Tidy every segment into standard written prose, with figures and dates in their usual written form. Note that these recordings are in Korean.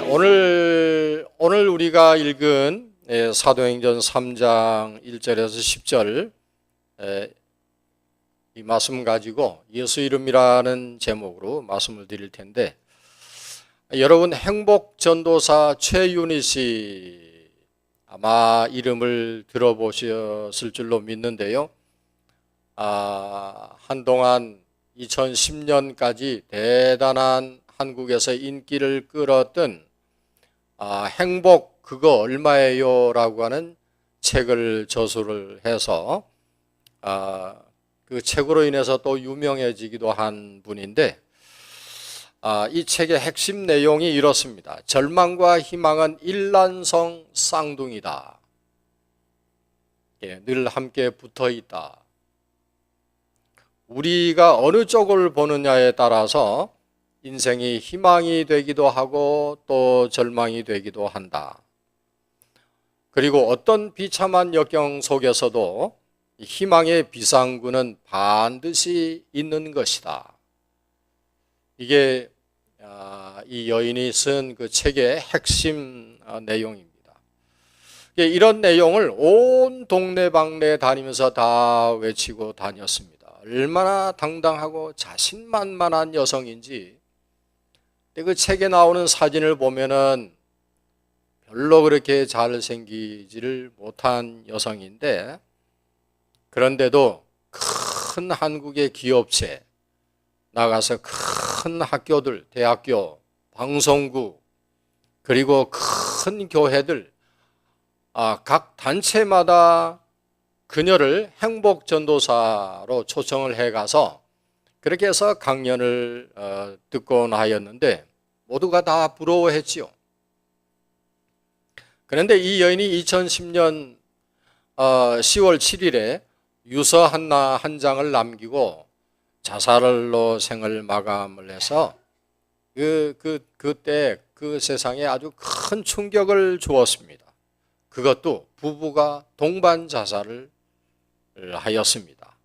오늘 우리가 읽은 사도행전 3장 1절에서 10절 이 말씀 가지고 예수 이름이라는 제목으로 말씀을 드릴 텐데, 여러분 행복전도사 최윤희 씨 아마 이름을 들어보셨을 줄로 믿는데요. 한동안 2010년까지 대단한 한국에서 인기를 끌었던 행복 그거 얼마예요? 라고 하는 책을 저술을 해서 그 책으로 인해서 또 유명해지기도 한 분인데, 이 책의 핵심 내용이 이렇습니다. 절망과 희망은 일란성 쌍둥이다. 늘 함께 붙어 있다. 우리가 어느 쪽을 보느냐에 따라서 인생이 희망이 되기도 하고 또 절망이 되기도 한다. 그리고 어떤 비참한 역경 속에서도 희망의 비상구는 반드시 있는 것이다. 이게 이 여인이 쓴 그 책의 핵심 내용입니다. 이런 내용을 온 동네방네 다니면서 다 외치고 다녔습니다. 얼마나 당당하고 자신만만한 여성인지. 그 책에 나오는 사진을 보면은 별로 그렇게 잘생기지를 못한 여성인데, 그런데도 큰 한국의 기업체 나가서 큰 학교들, 대학교, 방송국, 그리고 큰 교회들, 각 단체마다 그녀를 행복전도사로 초청을 해가서 그렇게 해서 강연을 듣곤 하였는데 모두가 다 부러워했지요. 그런데 이 여인이 2010년 10월 7일에 유서 한 장을 남기고 자살로 생을 마감을 해서 그때 그 세상에 아주 큰 충격을 주었습니다. 그것도 부부가 동반 자살을 하였습니다.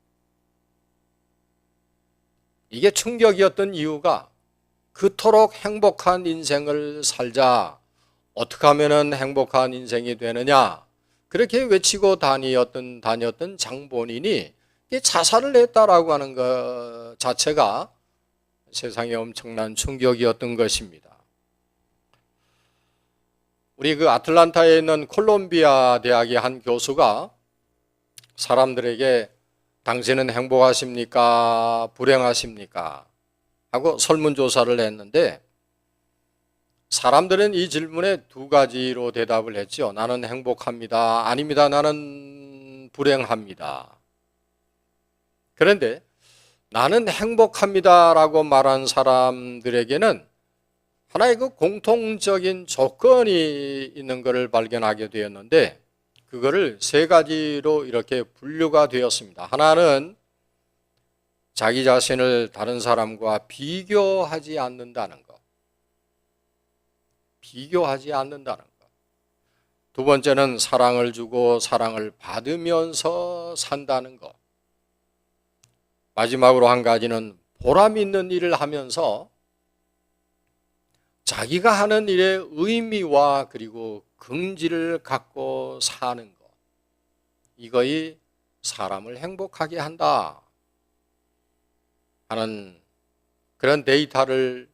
이게 충격이었던 이유가 그토록 행복한 인생을 살자, 어떻게 하면 행복한 인생이 되느냐, 그렇게 외치고 다녔던 장본인이 자살을 했다라고 하는 것 자체가 세상에 엄청난 충격이었던 것입니다. 우리 그 아틀란타에 있는 콜롬비아 대학의 한 교수가 사람들에게 당신은 행복하십니까? 불행하십니까? 하고 설문조사를 했는데, 사람들은 이 질문에 두 가지로 대답을 했죠. 나는 행복합니다. 아닙니다. 나는 불행합니다. 그런데 나는 행복합니다 라고 말한 사람들에게는 하나의 그 공통적인 조건이 있는 것을 발견하게 되었는데, 그거를 세 가지로 이렇게 분류가 되었습니다. 하나는 자기 자신을 다른 사람과 비교하지 않는다는 것. 비교하지 않는다는 것. 두 번째는 사랑을 주고 사랑을 받으면서 산다는 것. 마지막으로 한 가지는 보람 있는 일을 하면서 자기가 하는 일의 의미와 그리고 긍지를 갖고 사는 것. 이것이 사람을 행복하게 한다 하는 그런 데이터를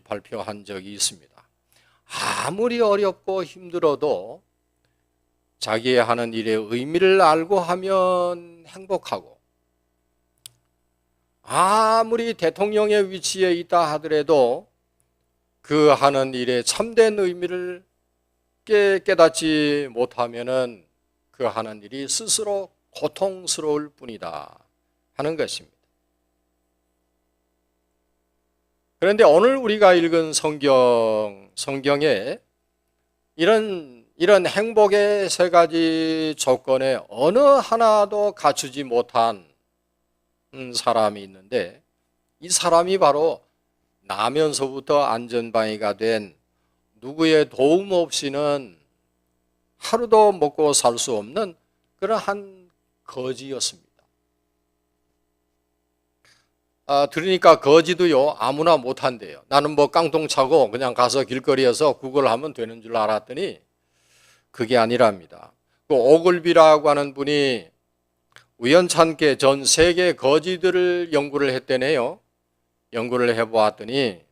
발표한 적이 있습니다. 아무리 어렵고 힘들어도 자기의 하는 일의 의미를 알고 하면 행복하고, 아무리 대통령의 위치에 있다 하더라도 그 하는 일의 참된 의미를 깨닫지 못하면은 그 하는 일이 스스로 고통스러울 뿐이다 하는 것입니다. 그런데 오늘 우리가 읽은 성경에 이런 행복의 세 가지 조건에 어느 하나도 갖추지 못한 사람이 있는데, 이 사람이 바로 나면서부터 안전방위가 된 누구의 도움 없이는 하루도 먹고 살 수 없는 그러한 거지였습니다. 들으니까 거지도요 아무나 못한대요. 나는 뭐 깡통 차고 그냥 가서 길거리에서 구걸하면 되는 줄 알았더니 그게 아니랍니다. 그 오글비라고 하는 분이 우연찮게 전 세계 거지들을 연구를 했대네요. 연구를 해보았더니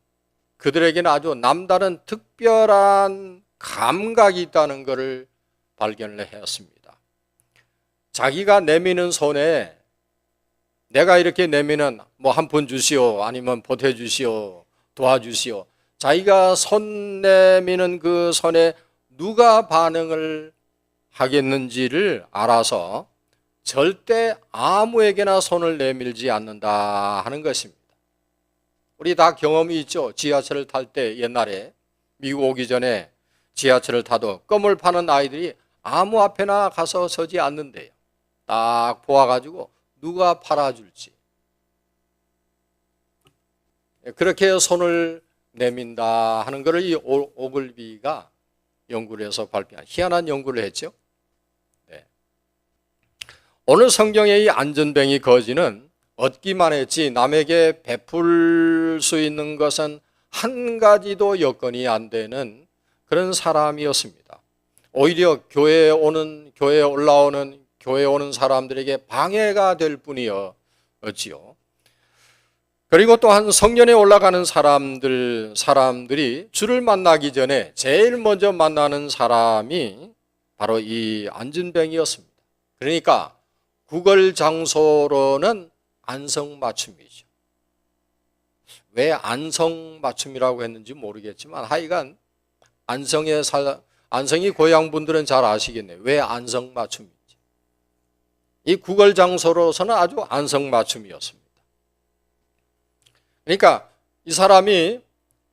그들에게는 아주 남다른 특별한 감각이 있다는 것을 발견을 했습니다. 자기가 내미는 손에 내가 이렇게 내미는 뭐 한 푼 주시오, 아니면 보태 주시오, 도와주시오. 자기가 손 내미는 그 손에 누가 반응을 하겠는지를 알아서 절대 아무에게나 손을 내밀지 않는다 하는 것입니다. 우리 다 경험이 있죠. 지하철을 탈 때 옛날에 미국 오기 전에 지하철을 타도 껌을 파는 아이들이 아무 앞에나 가서 서지 않는데요. 딱 보아가지고 누가 팔아줄지 그렇게 손을 내민다 하는 것을 이 오글비가 연구를 해서 발표한 희한한 연구를 했죠. 네. 오늘 성경의 이 안전뱅이 거지는 얻기만 했지 남에게 베풀 수 있는 것은 한 가지도 여건이 안 되는 그런 사람이었습니다. 오히려 교회에 오는 사람들에게 방해가 될 뿐이었지요. 그리고 또한 성전에 올라가는 사람들이 주를 만나기 전에 제일 먼저 만나는 사람이 바로 이 안전뱅이였습니다. 그러니까 구걸 장소로는 안성맞춤이죠. 왜 안성맞춤이라고 했는지 모르겠지만 하여간 안성이 고향 분들은 잘 아시겠네요. 왜 안성맞춤인지. 이 구걸 장소로서는 아주 안성맞춤이었습니다. 그러니까 이 사람이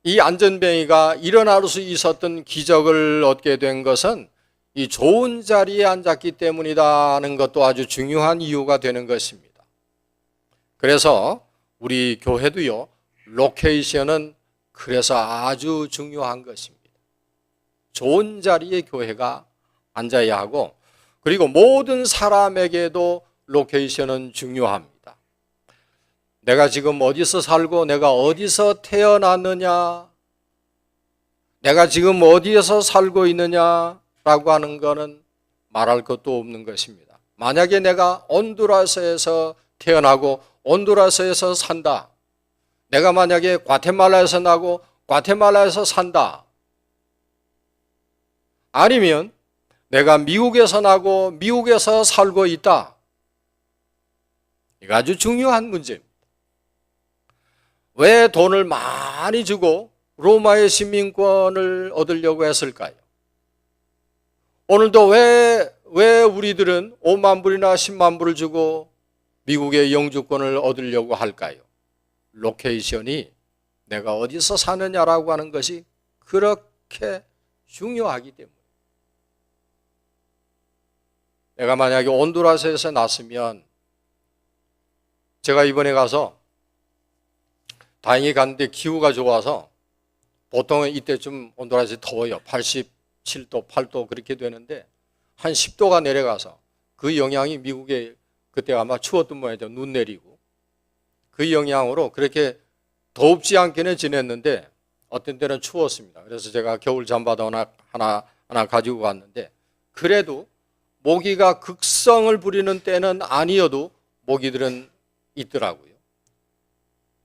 이 안전뱅이가 일어날 수 있었던 기적을 얻게 된 것은 이 좋은 자리에 앉았기 때문이라는 것도 아주 중요한 이유가 되는 것입니다. 그래서 우리 교회도요, 로케이션은 그래서 아주 중요한 것입니다. 좋은 자리에 교회가 앉아야 하고, 그리고 모든 사람에게도 로케이션은 중요합니다. 내가 지금 어디서 살고 내가 어디서 태어났느냐, 내가 지금 어디에서 살고 있느냐라고 하는 것은 말할 것도 없는 것입니다. 만약에 내가 온두라스에서 태어나고 온두라스에서 산다, 내가 만약에 과테말라에서 나고 과테말라에서 산다, 아니면 내가 미국에서 나고 미국에서 살고 있다, 이거 아주 중요한 문제입니다. 왜 돈을 많이 주고 로마의 시민권을 얻으려고 했을까요? 오늘도 왜 우리들은 5만 불이나 10만 불을 주고 미국의 영주권을 얻으려고 할까요? 로케이션이 내가 어디서 사느냐라고 하는 것이 그렇게 중요하기 때문에. 내가 만약에 온두라스에서 났으면, 제가 이번에 가서 다행히 갔는데 기후가 좋아서, 보통은 이때쯤 온두라스이 더워요. 87도, 8도 그렇게 되는데 한 10도가 내려가서, 그 영향이 미국에 그때 아마 추웠던 모양이죠. 눈 내리고. 그 영향으로 그렇게 덥지 않게는 지냈는데 어떤 때는 추웠습니다. 그래서 제가 겨울 잠바도 하나 가지고 갔는데, 그래도 모기가 극성을 부리는 때는 아니어도 모기들은 있더라고요.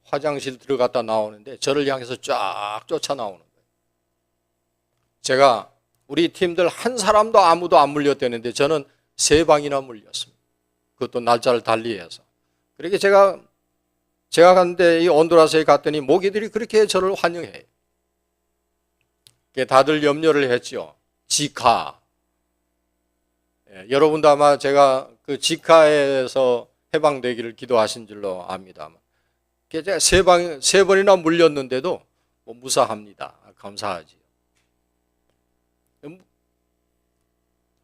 화장실 들어갔다 나오는데 저를 향해서 쫙 쫓아 나오는 거예요. 제가 우리 팀들 한 사람도 아무도 안 물렸다는데 저는 3방이나 물렸습니다. 그것도 날짜를 달리해서. 그렇게 제가 갔는데 이 온두라스에 갔더니 모기들이 그렇게 저를 환영해요. 다들 염려를 했죠. 지카. 여러분도 아마 제가 그 지카에서 해방되기를 기도하신 줄로 압니다만, 제가 3번이나 물렸는데도 뭐 무사합니다. 감사하지요.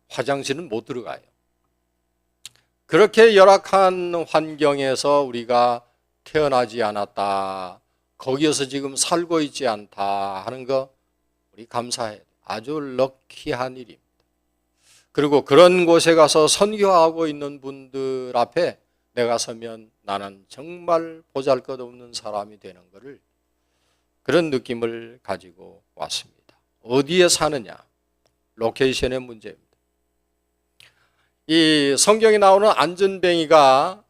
화장실은 못 들어가요. 그렇게 열악한 환경에서 우리가 태어나지 않았다, 거기에서 지금 살고 있지 않다 하는 거 우리 감사해요. 아주 럭키한 일입니다. 그리고 그런 곳에 가서 선교하고 있는 분들 앞에 내가 서면 나는 정말 보잘것없는 사람이 되는 것을 그런 느낌을 가지고 왔습니다. 어디에 사느냐? 로케이션의 문제입니다. 이 성경에 나오는 안전뱅이가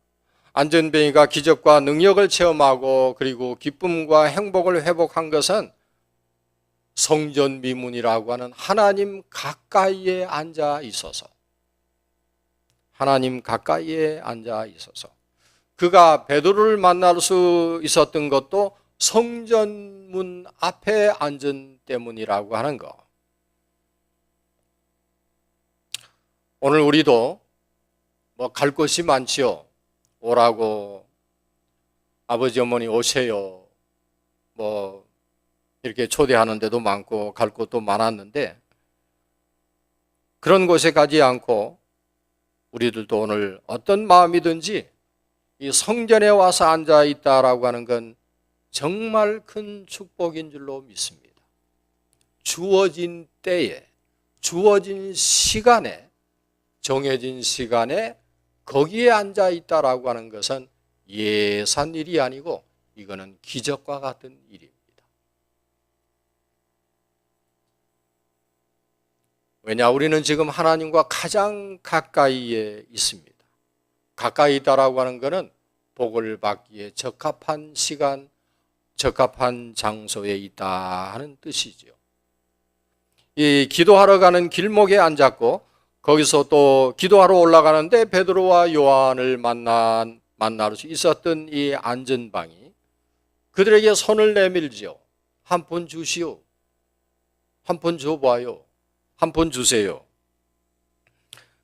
기적과 능력을 체험하고 그리고 기쁨과 행복을 회복한 것은 성전 미문이라고 하는 하나님 가까이에 앉아 있어서 그가 베드로를 만날 수 있었던 것도 성전문 앞에 앉은 때문이라고 하는 것. 오늘 우리도 갈 곳이 많지요. 오라고, 아버지 어머니 오세요, 이렇게 초대하는 데도 많고 갈 곳도 많았는데, 그런 곳에 가지 않고 우리들도 오늘 어떤 마음이든지 이 성전에 와서 앉아 있다라고 하는 건 정말 큰 축복인 줄로 믿습니다. 주어진 때에, 주어진 시간에, 정해진 시간에 거기에 앉아 있다라고 하는 것은 예산 일이 아니고 이거는 기적과 같은 일입니다. 왜냐, 우리는 지금 하나님과 가장 가까이에 있습니다. 가까이 있다라고 하는 것은 복을 받기에 적합한 시간, 적합한 장소에 있다 하는 뜻이죠. 이 기도하러 가는 길목에 앉았고 거기서 또 기도하러 올라가는데 베드로와 요한을 만날 수 있었던 이 안전방이 그들에게 손을 내밀지요. 한 푼 주시오. 한 푼 줘봐요. 한 푼 주세요.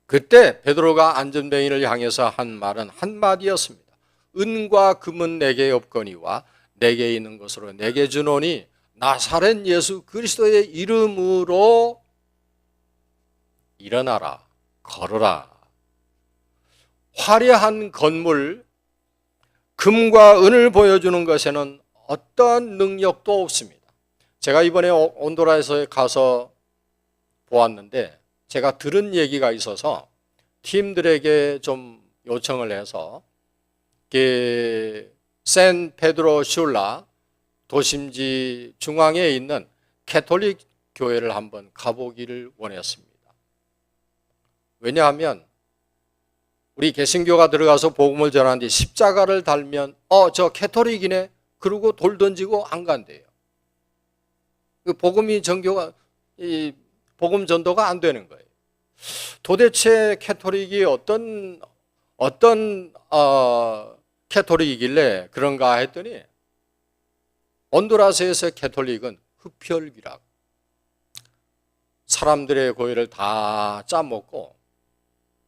그때 베드로가 안전뱅이를 향해서 한 말은 한마디였습니다. 은과 금은 내게 없거니와 내게 있는 것으로 내게 주노니 나사렛 예수 그리스도의 이름으로 일어나라, 걸어라. 화려한 건물, 금과 은을 보여주는 것에는 어떤 능력도 없습니다. 제가 이번에 온두라스에 가서 보았는데 제가 들은 얘기가 있어서 팀들에게 좀 요청을 해서 샌 페드로 슐라 도심지 중앙에 있는 캐톨릭 교회를 한번 가보기를 원했습니다. 왜냐하면 우리 개신교가 들어가서 복음을 전하는데 십자가를 달면 저 캐톨릭이네 그러고 돌 던지고 안 간대요. 복음 전도가 안 되는 거예요. 도대체 캐톨릭이 어떤 캐톨릭이길래 그런가 했더니 온두라스에서 캐톨릭은 흡혈귀라고 사람들의 고의를 다 짜먹고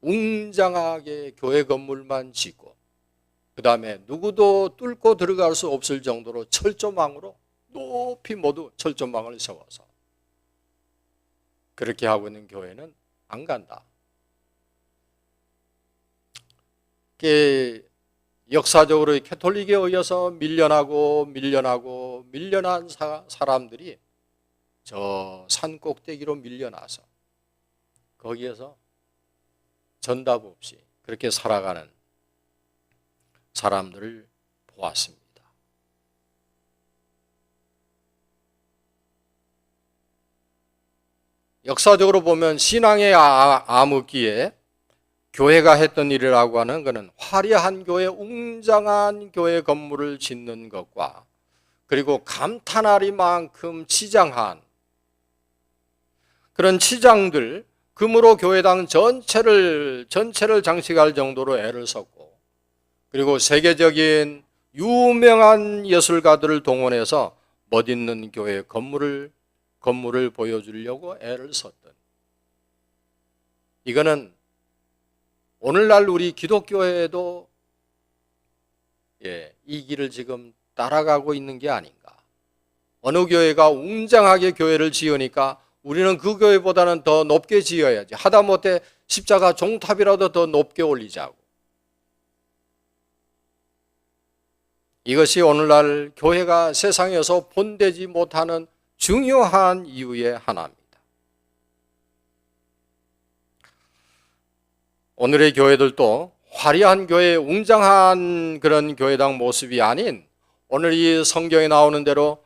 웅장하게 교회 건물만 짓고 그 다음에 누구도 뚫고 들어갈 수 없을 정도로 철조망으로 높이 모두 철조망을 세워서 그렇게 하고 있는 교회는 안 간다. 역사적으로 캐톨릭에 의해서 밀려난 사람들이 저 산 꼭대기로 밀려나서 거기에서 전답 없이 그렇게 살아가는 사람들을 보았습니다. 역사적으로 보면 신앙의 암흑기에 교회가 했던 일이라고 하는 것은 화려한 교회, 웅장한 교회 건물을 짓는 것과 그리고 감탄하리만큼 치장한 그런 치장들, 금으로 교회당 전체를 장식할 정도로 애를 썼고 그리고 세계적인 유명한 예술가들을 동원해서 멋있는 교회 건물을 보여주려고 애를 썼던, 이거는 오늘날 우리 기독교회도 이 길을 지금 따라가고 있는 게 아닌가. 어느 교회가 웅장하게 교회를 지으니까 우리는 그 교회보다는 더 높게 지어야지. 하다못해 십자가 종탑이라도 더 높게 올리자고. 이것이 오늘날 교회가 세상에서 본되지 못하는 중요한 이유의 하나입니다. 오늘의 교회들도 화려한 교회, 웅장한 그런 교회당 모습이 아닌 오늘 이 성경에 나오는 대로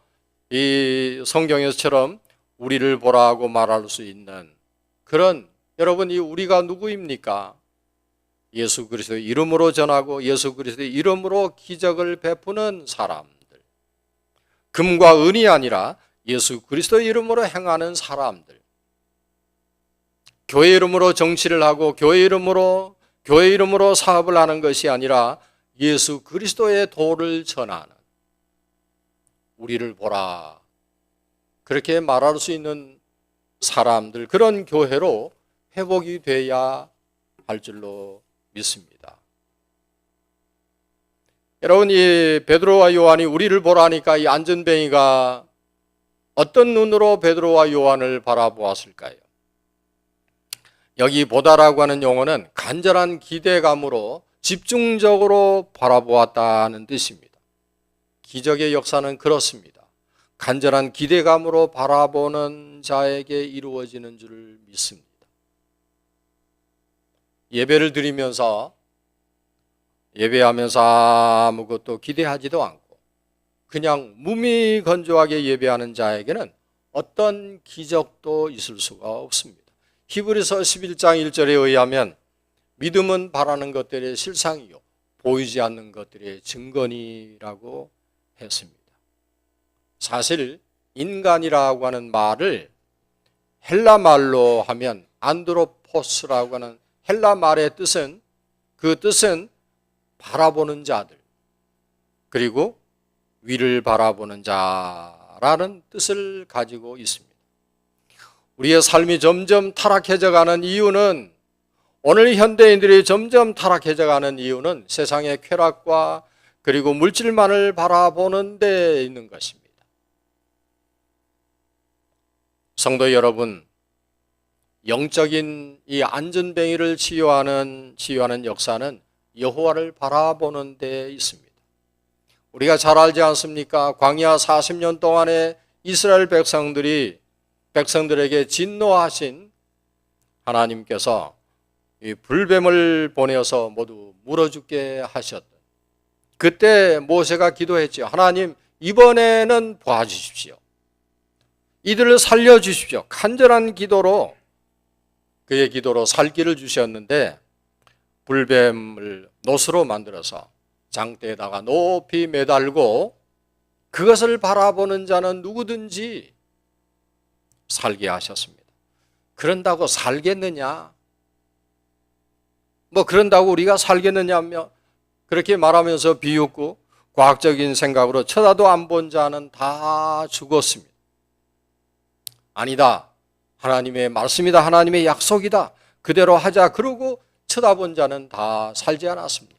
이 성경에서처럼 우리를 보라고 말할 수 있는 그런, 여러분, 이 우리가 누구입니까? 예수 그리스도의 이름으로 전하고 예수 그리스도의 이름으로 기적을 베푸는 사람들, 금과 은이 아니라 예수 그리스도의 이름으로 행하는 사람들, 교회 이름으로 정치를 하고 교회 이름으로 사업을 하는 것이 아니라 예수 그리스도의 도를 전하는, 우리를 보라 그렇게 말할 수 있는 사람들, 그런 교회로 회복이 돼야 할 줄로 믿습니다. 여러분, 이 베드로와 요한이 우리를 보라니까 이 안전뱅이가 어떤 눈으로 베드로와 요한을 바라보았을까요? 여기 보다라고 하는 용어는 간절한 기대감으로 집중적으로 바라보았다는 뜻입니다. 기적의 역사는 그렇습니다. 간절한 기대감으로 바라보는 자에게 이루어지는 줄 믿습니다. 예배를 드리면서 예배하면서 아무것도 기대하지도 않고 그냥 무미건조하게 예배하는 자에게는 어떤 기적도 있을 수가 없습니다. 히브리서 11장 1절에 의하면 믿음은 바라는 것들의 실상이요 보이지 않는 것들의 증거니라고 했습니다. 사실 인간이라고 하는 말을 헬라 말로 하면 안드로포스라고 하는 헬라 말의 뜻은, 그 뜻은 바라보는 자들, 그리고 위를 바라보는 자라는 뜻을 가지고 있습니다. 우리의 삶이 점점 타락해져 가는 이유는, 오늘 현대인들이 점점 타락해져 가는 이유는 세상의 쾌락과 그리고 물질만을 바라보는 데 있는 것입니다. 성도 여러분, 영적인 이 안전뱅이를 치유하는 역사는 여호와를 바라보는 데 있습니다. 우리가 잘 알지 않습니까? 광야 40년 동안에 이스라엘 백성들에게 진노하신 하나님께서 이 불뱀을 보내어서 모두 물어 죽게 하셨던, 그때 모세가 기도했죠. 하나님, 이번에는 봐주십시오. 이들을 살려주십시오. 간절한 기도로, 그의 기도로 살기를 주셨는데 불뱀을 노스로 만들어서 장대에다가 높이 매달고 그것을 바라보는 자는 누구든지 살게 하셨습니다. 그런다고 살겠느냐? 그런다고 우리가 살겠느냐며 그렇게 말하면서 비웃고 과학적인 생각으로 쳐다도 안 본 자는 다 죽었습니다. 아니다. 하나님의 말씀이다. 하나님의 약속이다. 그대로 하자. 그러고 쳐다본 자는 다 살지 않았습니까?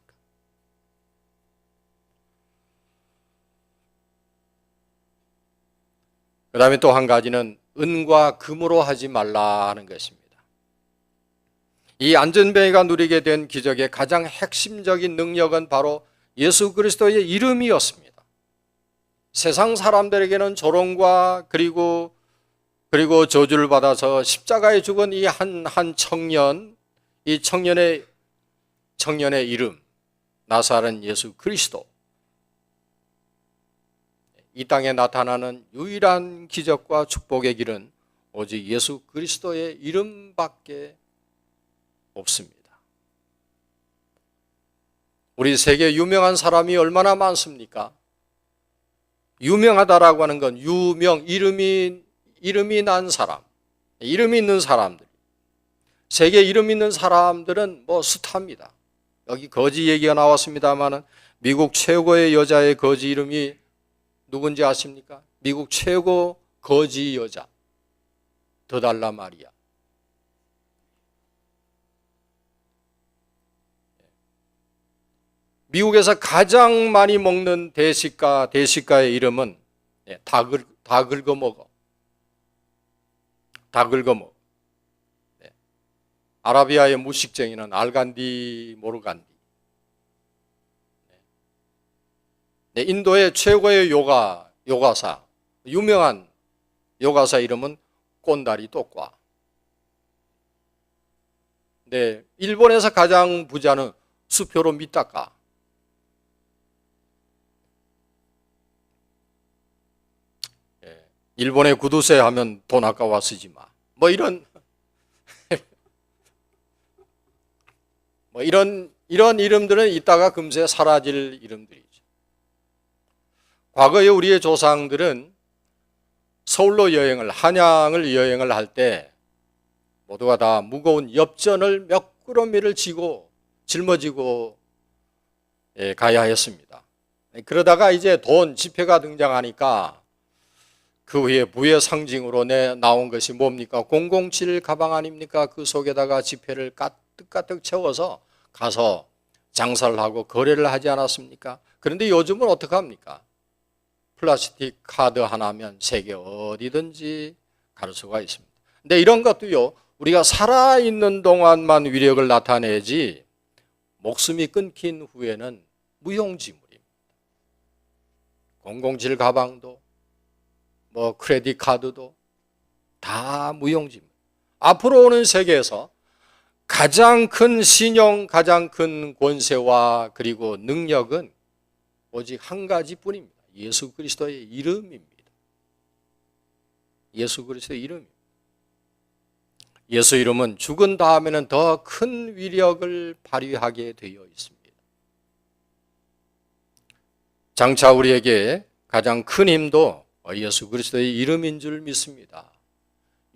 그 다음에 또 한 가지는 은과 금으로 하지 말라는 것입니다. 이 안전뱅이가 누리게 된 기적의 가장 핵심적인 능력은 바로 예수 그리스도의 이름이었습니다. 세상 사람들에게는 조롱과 그리고 저주를 받아서 십자가에 죽은 이 한 청년, 이 청년의 이름, 나사렛 예수 그리스도, 이 땅에 나타나는 유일한 기적과 축복의 길은 오직 예수 그리스도의 이름밖에 없습니다. 우리 세계 유명한 사람이 얼마나 많습니까? 유명하다라고 하는 건 이름이 난 사람, 이름이 있는 사람들. 세계 이름 있는 사람들은 스타입니다. 여기 거지 얘기가 나왔습니다만은 미국 최고의 여자의 거지 이름이 누군지 아십니까? 미국 최고 거지 여자, 더달라 마리아. 미국에서 가장 많이 먹는 대식가의 이름은 다 긁어먹어. 아라비아의 무식쟁이는 알간디 모르간디. 인도의 최고의 요가사, 유명한 요가사 이름은 꼰다리 똑과. 일본에서 가장 부자는 수표로 믿다가 일본에 구두쇠 하면 돈 아까워 쓰지 마. 뭐 이런 이런 이름들은 이따가 금세 사라질 이름들이죠. 과거에 우리의 조상들은 서울로 여행을, 한양을 여행을 할 때 모두가 다 무거운 엽전을 몇 꾸러미를 지고 짊어지고 가야 했습니다. 그러다가 이제 돈, 지폐가 등장하니까 그 후에 부의 상징으로 나온 것이 뭡니까? 007 가방 아닙니까? 그 속에다가 지폐를 가득가득 채워서 가서 장사를 하고 거래를 하지 않았습니까? 그런데 요즘은 어떻게 합니까? 플라스틱 카드 하나면 세계 어디든지 갈 수가 있습니다. 근데 이런 것도요, 우리가 살아있는 동안만 위력을 나타내지 목숨이 끊긴 후에는 무용지물입니다. 007 가방도 뭐 크레딧 카드도 다 무용지물. 앞으로 오는 세계에서 가장 큰 신용, 가장 큰 권세와 그리고 능력은 오직 한 가지뿐입니다. 예수 그리스도의 이름입니다. 예수 그리스도의 이름입니다. 예수 이름은 죽은 다음에는 더 큰 위력을 발휘하게 되어 있습니다. 장차 우리에게 가장 큰 힘도 예수 그리스도의 이름인 줄 믿습니다.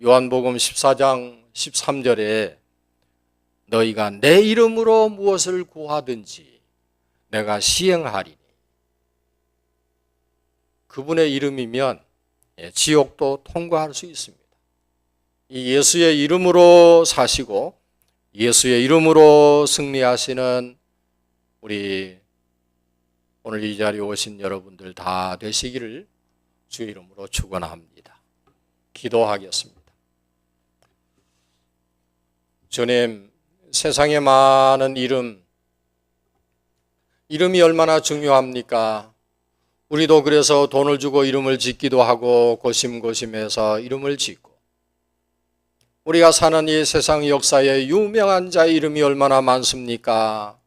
요한복음 14장 13절에 너희가 내 이름으로 무엇을 구하든지 내가 시행하리니. 그분의 이름이면 지옥도 통과할 수 있습니다. 이 예수의 이름으로 사시고 예수의 이름으로 승리하시는 우리 오늘 이 자리에 오신 여러분들 다 되시기를 주의 이름으로 축원합니다. 기도하겠습니다. 주님, 세상에 많은 이름이 얼마나 중요합니까? 우리도 그래서 돈을 주고 이름을 짓기도 하고 고심고심해서 이름을 짓고, 우리가 사는 이 세상 역사에 유명한 자의 이름이 얼마나 많습니까?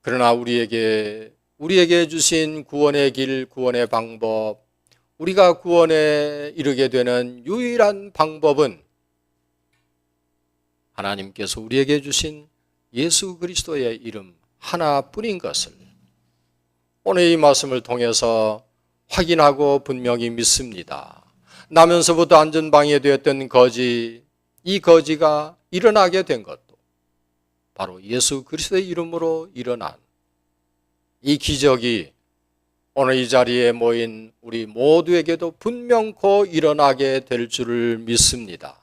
그러나 우리에게 주신 구원의 길, 구원의 방법, 우리가 구원에 이르게 되는 유일한 방법은 하나님께서 우리에게 주신 예수 그리스도의 이름 하나뿐인 것을 오늘 이 말씀을 통해서 확인하고 분명히 믿습니다. 나면서부터 안전방해되었던 거지, 이 거지가 일어나게 된 것도 바로 예수 그리스도의 이름으로 일어난 이 기적이 오늘 이 자리에 모인 우리 모두에게도 분명코 일어나게 될 줄을 믿습니다.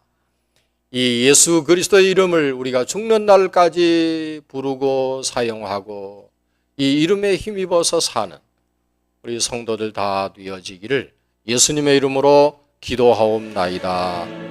이 예수 그리스도의 이름을 우리가 죽는 날까지 부르고 사용하고 이 이름에 힘입어서 사는 우리 성도들 다 되어지기를 예수님의 이름으로 기도하옵나이다.